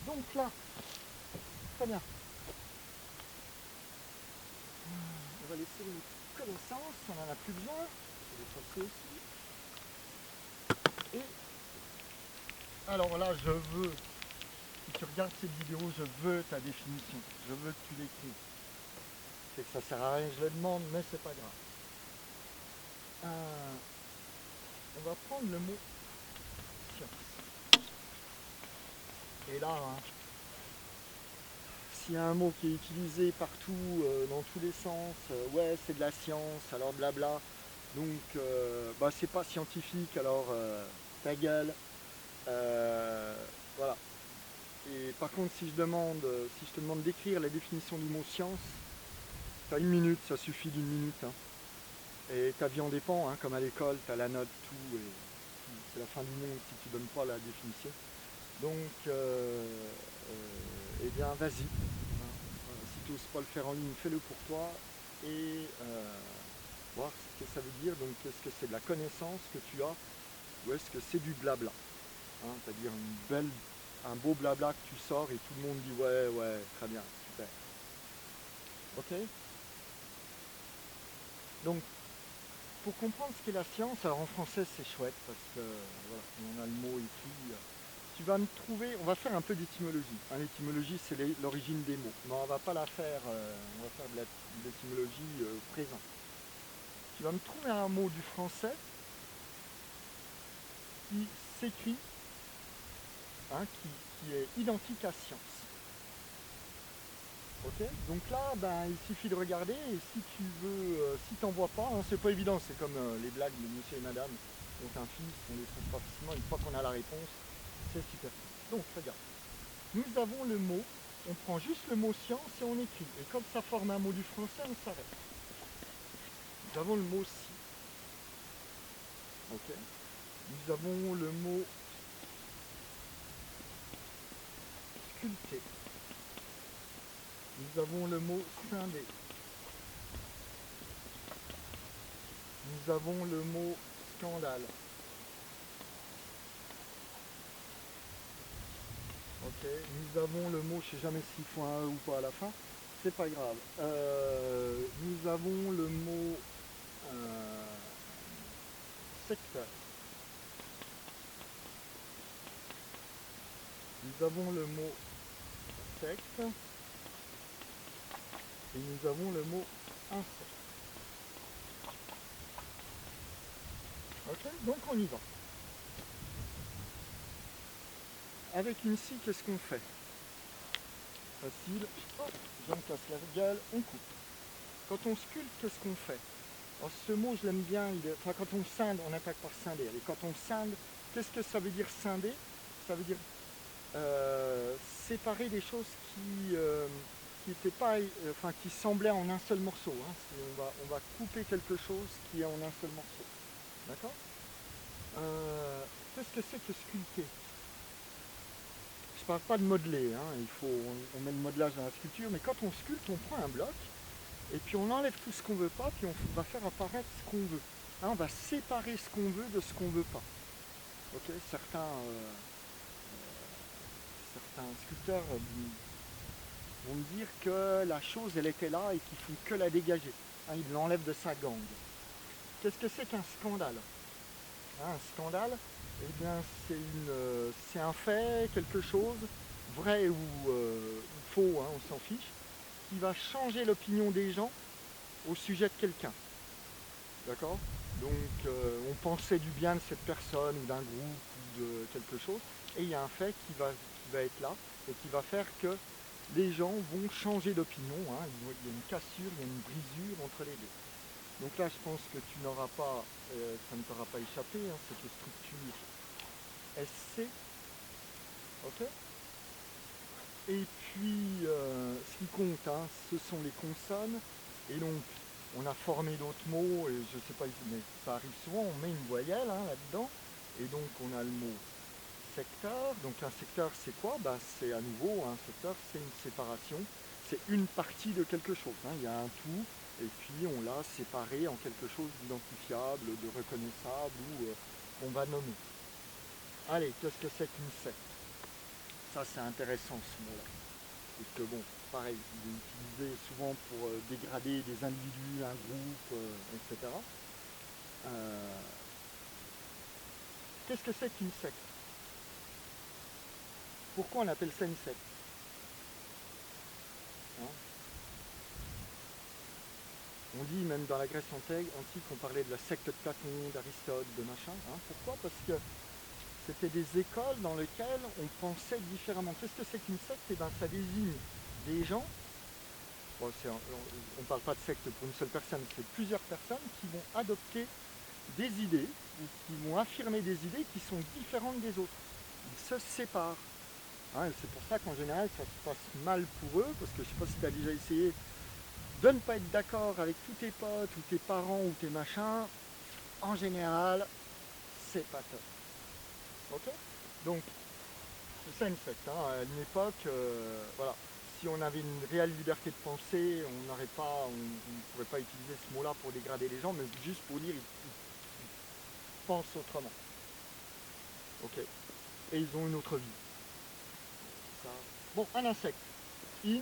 Donc là, très bien. On va laisser une connaissance, on n'en a plus besoin. Je vais passer aussi. Et alors là, je veux, si tu regardes cette vidéo, je veux ta définition. Je veux que tu l'écrives. C'est que ça sert à rien, je le demande, mais c'est pas grave. On va prendre le mot science. Et là, hein, s'il y a un mot qui est utilisé partout, dans tous les sens, ouais, c'est de la science, alors blabla. Donc, bah, c'est pas scientifique, alors ta gueule. Voilà. Et par contre, si je te demande d'écrire la définition du mot science, t'as une minute, ça suffit d'une minute. Hein. Et ta vie en dépend, hein, comme à l'école, t'as la note, tout, et c'est la fin du monde si tu donnes pas la définition. Donc, eh bien, vas-y. Hein. Si tu n'oses pas le faire en ligne, fais-le pour toi et voir ce que ça veut dire. Donc, est-ce que c'est de la connaissance que tu as ou est-ce que c'est du blabla, hein, c'est-à-dire un beau blabla que tu sors et tout le monde dit ouais, ouais, très bien, super. Ok. Donc, pour comprendre ce qu'est la science, alors en français c'est chouette parce que voilà, on a le mot écrit. Tu vas me trouver, on va faire un peu d'étymologie. Hein, l'étymologie c'est l'origine des mots, mais on va pas la faire, on va faire de l'étymologie présente. Tu vas me trouver un mot du français qui s'écrit, hein, qui est identique à science. Ok. Donc là, ben, il suffit de regarder et si tu veux, si t'en vois pas, hein, c'est pas évident, c'est comme les blagues de monsieur et madame ont un fils, on les trouve pas facilement, une fois qu'on a la réponse, c'est super. Donc regarde, nous avons le mot, on prend juste le mot science et on écrit. Et comme ça forme un mot du français, on s'arrête. Nous avons le mot si. Ok. Nous avons le mot sculpté. Nous avons le mot scindé. Nous avons le mot scandale. Ok, nous avons le mot, je ne sais jamais s'il faut un E ou pas à la fin, c'est pas grave. Nous avons le mot secteur. Nous avons le mot secte. Et nous avons le mot insecte. Ok, donc on y va. Avec une scie, qu'est-ce qu'on fait? Facile. Hop, je me casse la gueule, on coupe. Quand on sculpte, qu'est-ce qu'on fait? Alors, ce mot, je l'aime bien. Enfin, quand on scinde, on attaque par scinder. Et quand on scinde, qu'est-ce que ça veut dire scinder? Ça veut dire séparer des choses qui étaient pas, enfin, qui semblaient en un seul morceau. Hein. On va couper quelque chose qui est en un seul morceau. D'accord. Qu'est-ce que c'est que sculpter? Je parle pas de modeler, hein. On met le modelage dans la sculpture, mais quand on sculpte, on prend un bloc et puis on enlève tout ce qu'on veut pas, puis on va faire apparaître ce qu'on veut. Là, on va séparer ce qu'on veut de ce qu'on veut pas. Ok. Certains sculpteurs vont me dire que la chose elle était là et qu'ils font que la dégager. Hein, ils l'enlèvent de sa gangue. Qu'est-ce que c'est qu'un scandale? Hein, un scandale, eh bien c'est un fait, quelque chose, vrai ou faux, hein, on s'en fiche, qui va changer l'opinion des gens au sujet de quelqu'un. D'accord. Donc on pensait du bien de cette personne ou d'un groupe ou de quelque chose, et il y a un fait qui va être là et qui va faire que les gens vont changer d'opinion. Hein. Il y a une cassure, il y a une brisure entre les deux. Donc là, je pense que tu n'auras pas, ça ne t'aura pas échappé, hein, cette structure SC. Ok. Et puis, ce qui compte, hein, ce sont les consonnes. Et donc, on a formé d'autres mots, et je ne sais pas, mais ça arrive souvent, on met une voyelle, hein, là-dedans. Et donc, on a le mot secteur. Donc, un secteur, c'est quoi? Bah, c'est à nouveau, un secteur, c'est une séparation. C'est une partie de quelque chose. Hein. Il y a un tout, et puis on l'a séparé en quelque chose d'identifiable, de reconnaissable ou qu'on va nommer. Allez, qu'est-ce que c'est qu'une secte? Ça c'est intéressant ce mot-là. Parce que bon, pareil, il est utilisé souvent pour dégrader des individus, un groupe, etc. Euh, Qu'est-ce que c'est qu'une secte? Pourquoi on appelle ça une secte? Hein, on dit même dans la Grèce antique, on parlait de la secte de Platon, d'Aristote, de machin. Hein. Pourquoi? Parce que c'était des écoles dans lesquelles on pensait différemment. Qu'est-ce que c'est qu'une secte? Eh ben, ça désigne des gens. Bon, on ne parle pas de secte pour une seule personne, c'est plusieurs personnes qui vont adopter des idées ou qui vont affirmer des idées qui sont différentes des autres. Ils se séparent. Hein, et c'est pour ça qu'en général ça se passe mal pour eux, parce que je ne sais pas si tu as déjà essayé de ne pas être d'accord avec tous tes potes ou tes parents ou tes machins. En général, c'est pas top. Ok. Donc, c'est ça une secte. Hein. À une époque, voilà, si on avait une réelle liberté de pensée, on ne pourrait pas utiliser ce mot-là pour dégrader les gens, mais juste pour dire ils pensent autrement. Ok. Et ils ont une autre vie. Ça. Bon, un insecte. In,